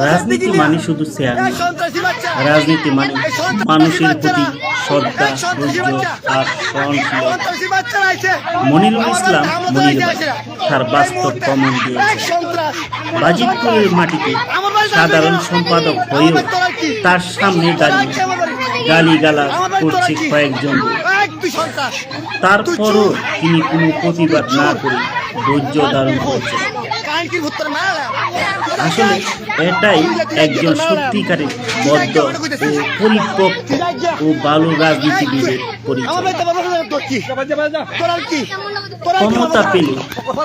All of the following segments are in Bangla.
রাজনীতি মানে শুধু চেয়ারম্যান, রাজনীতি মানে মানুষের প্রতি শ্রদ্ধা, ধৈর্য আর সহনশীলতা। মনিরুল ইসলাম মনির ভাই তার বাস্তব প্রমাণ দিয়েছে। বাজিতপুরের মাটিতে সাধারণ সম্পাদক হয়েও তার সামনে দাঁড়িয়ে গালিগালাজ করছে কয়েকজন, তারপরও তিনি কোনো প্রতিবাদ না করে ধৈর্য ধারণ করছেন। আসলে এটাই একজন সত্যিকারের বদ্ধ ও পরিপক্ক ও ভালো রাজনীতিবিদের পরিচয়। ক্ষমতা পেলে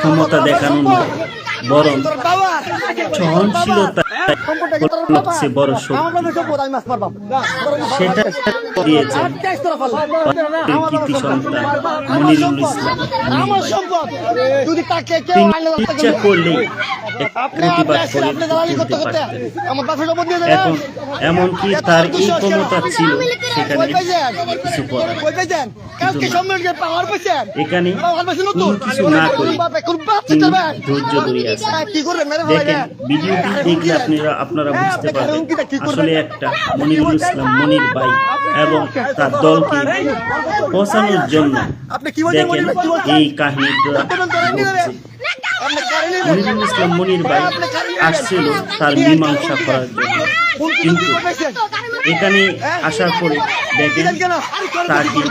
ক্ষমতা দেখানো নয়, বরং সহনশীলতা হচ্ছে বড় শক্তি। সেটা দিয়েছেন কৃতি সন্তান মনিরুল ইসলাম মনির ভাই। তিনি ইচ্ছা করলেই প্রতিবাদ করে তুলতে পারতেন। এখন এমনকি তার এই ক্ষমতা ছিল, সেখানে কিছু করার এখানে কোনো কিছু না করে তিনি ধৈর্য ধরে আছেন। দেখেন, ভিডিওটি দেখলে আপনারা বুঝতে পারবেন আসলে একটা মনিরুল ইসলাম মনির ভাই এবং তার দলকে পৌঁছানোর জন্য দেখেন এই কাহিনীটা ঘটছে। মনিরুল ইসলাম মনির ভাই আসছিল তার মীমাংসা করার জন্য, কিন্তু এখানে আসার পরে দেখেন তাকে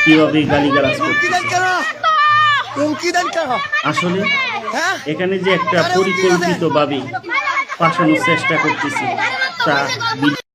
কিভাবে গালিগালাজ করছে। আসলে এখানে যে একটা পরিকল্পিতভাবে ফাঁসানোর চেষ্টা করতেছে তা